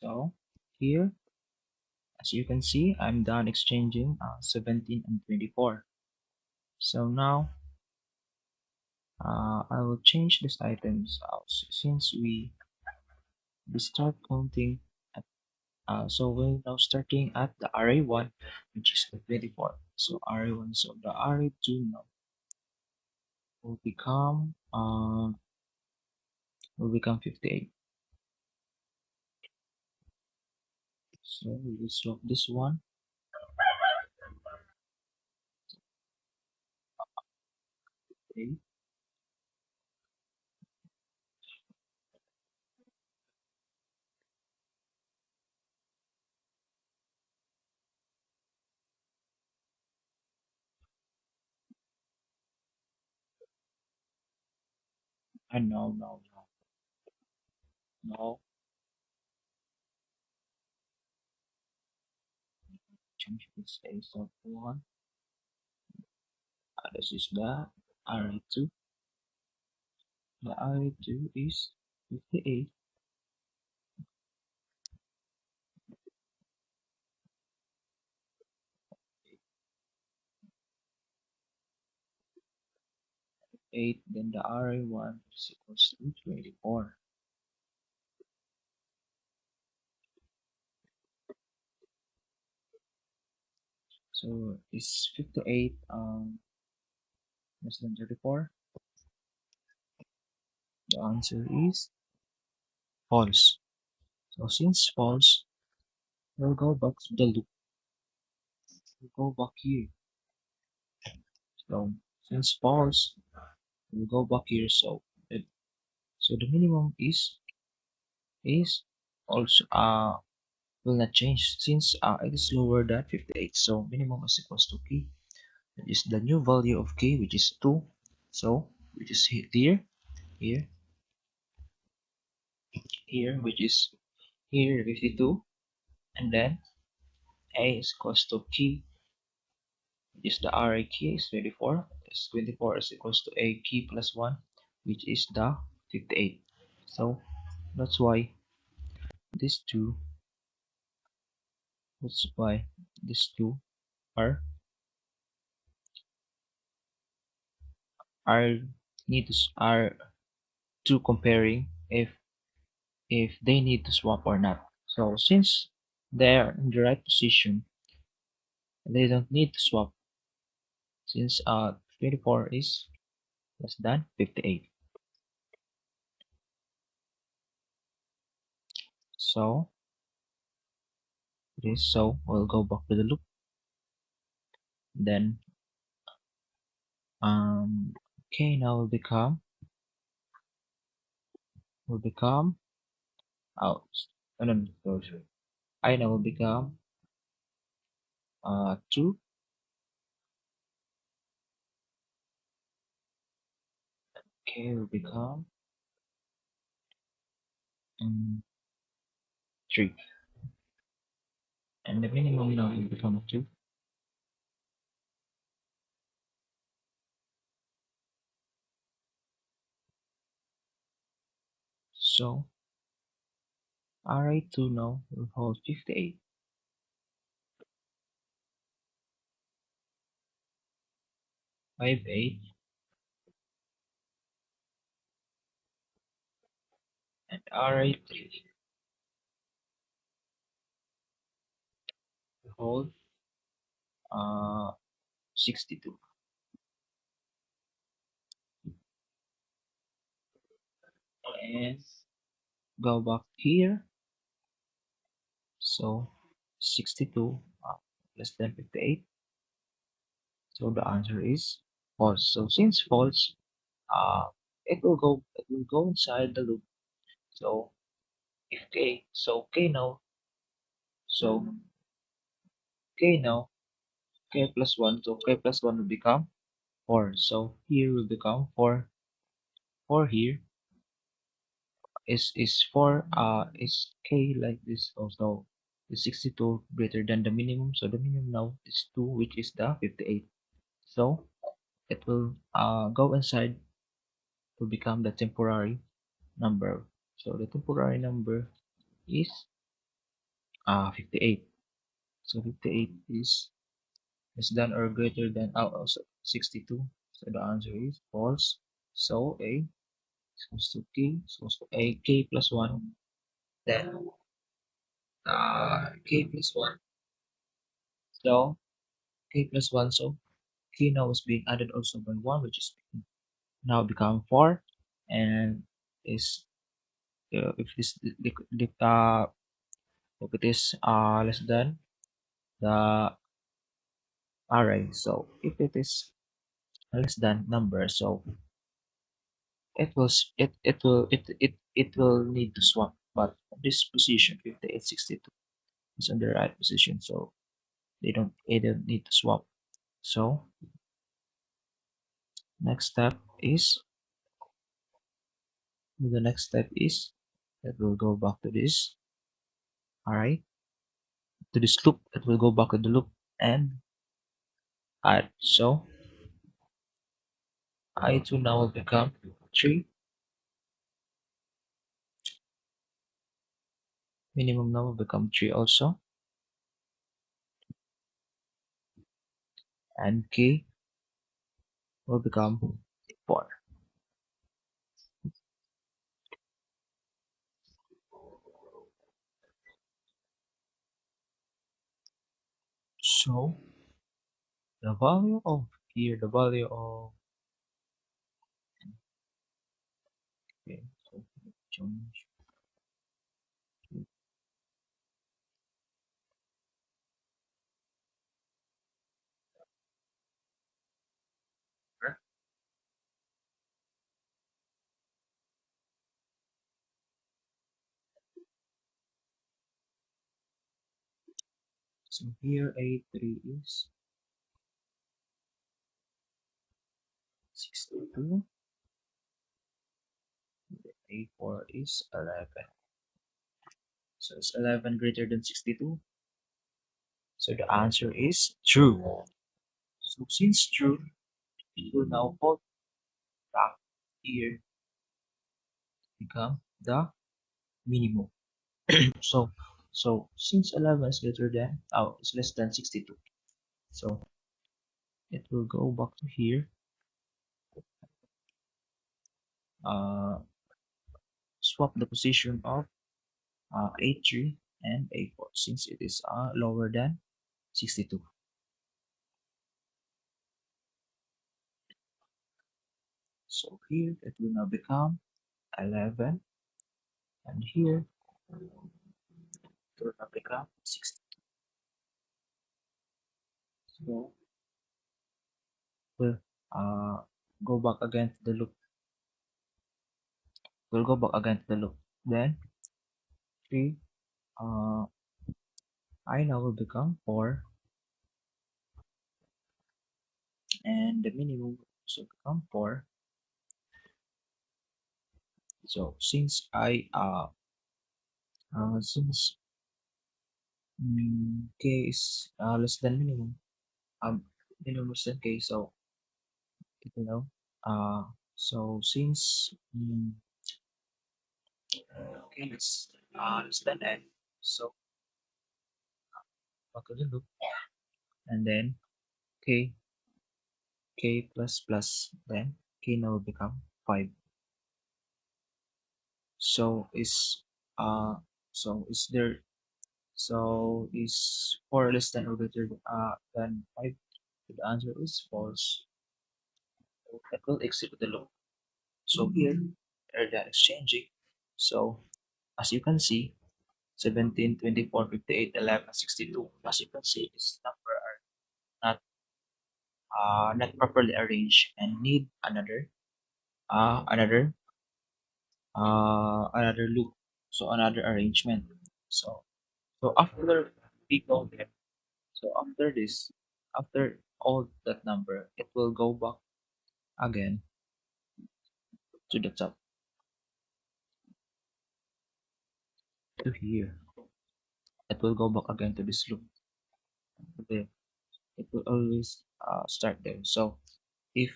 So here, as you can see, I'm done exchanging 17 and 24. So now I will change these items out since we start counting at, so we're now starting at the array 1, which is the 24. So array 1, so the array 2 now will become 58. So we will swap this one. Okay. And no, change this as of 1. This is the array 2. The array 2 is 58. 8, then the array 1 is equals to 24. So is 58 less than 34? The answer is false. So since false, we'll go back to the loop. We'll go back here. So since false, we'll go back here. So the minimum is also will not change since it is lower than 58. So minimum is equals to k. That is the new value of k, which is 2. So which is here, here, here, which is here 52, and then a is equals to k, which is the array key is 24. Is 24 is equals to a key plus 1, which is the 58. So that's why these two that's why these two are are are two comparing if they need to swap or not. So since they're in the right position, they don't need to swap since 24 is less than 58. So this, so we'll go back to the loop. Then k now will become out. No, no, no, sorry. I now will become 2. K will become 3, and the minimum now will become 2. So array 2 now will hold 58. 58, and array 3 will hold 62. And go back here. So 62 less than 58. So the answer is false. So since false, it will go inside the loop. So if k, so k now, so k now, k plus 1, so k plus 1 will become 4. So here will become 4. 4 here is 4 is k like this also. Is 62 greater than the minimum? So the minimum now is 2, which is the 58. So it will go inside to become the temporary number. So the temporary number is 58. So 58 is less than or greater than also 62. So the answer is false. So A equals to K. So A K plus 1. Then K plus 1. So K plus 1. So K now is being added also by 1, which is now become 4. And is if this if it is less than the array. So if it is less than number, so it will need to swap. But this position 5862 is on the right position, so they don't need to swap. So next step is the next step is that we'll go back to this. All right, to this loop. It will go back to the loop and add. So I2 now will become 3. Minimum now will become 3 also, and K will become 4. So the value of here, the value of okay, so change here. So here A3 is 62, A4 is 11. So is 11 greater than 62? So the answer is true. So since true, it will now fall back here become the minimum. So since 11 is greater than is less than 62. So it will go back to here. Uh, swap the position of A3 and A4 since it is lower than 62. So here it will now become 11, and here it will now become 60. So we'll uh, go back again to the loop. We'll go back again to the loop. Then 3 I now will become 4, and the minimum will also become 4. So since since k is less than minimum, minimum less than k, so you know so since k is less than n, so back to the loop, and then k plus plus, then k now will become 5. So is uh so is there so is 4 less than or greater than 5? The answer is false. So that will exit the loop. So here they're exchanging. So as you can see, 17, 24, 58, 11, 62. As you can see, this number are not properly arranged and need another another loop. So another arrangement. So after we go there, so after this, after all that number, it will go back again to the top to here. It will go back again to this loop. Okay, it will always start there. So if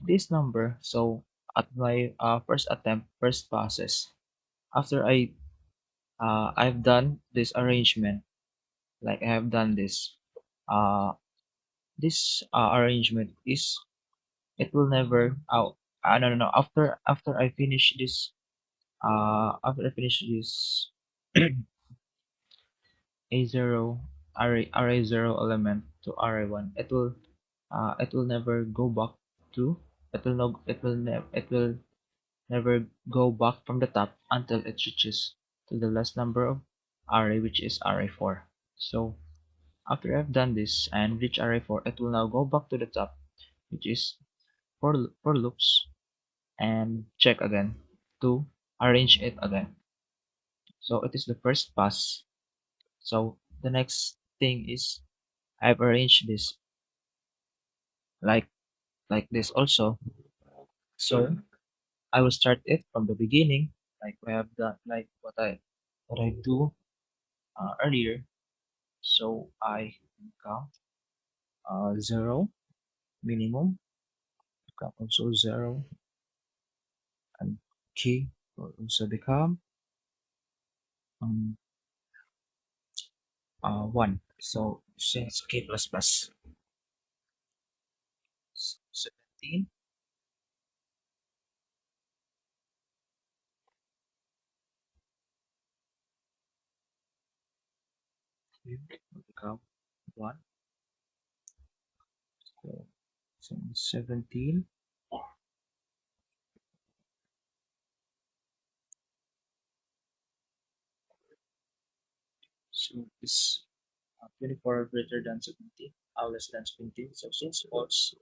this number, so at my first attempt, first passes, after I've done this arrangement, like I have done this. Uh, this arrangement is it will never out. No, no, no. After I finish this, after I finish this A0 array 0 element to array 1, it will never go back to it will never go back from the top until it reaches to the last number of array, which is array 4. So after I've done this and reach array 4, it will now go back to the top, which is for loops, and check again to arrange it again. So it is the first pass. So the next thing is I've arranged this like this also. So I will start it from the beginning, like I have done, like what I do earlier. So I count 0 minimum, count also 0, and key will also become 1. So since k plus plus 17, it will become 1. So since 17, so this 24 greater than 17, less than 17. So since false,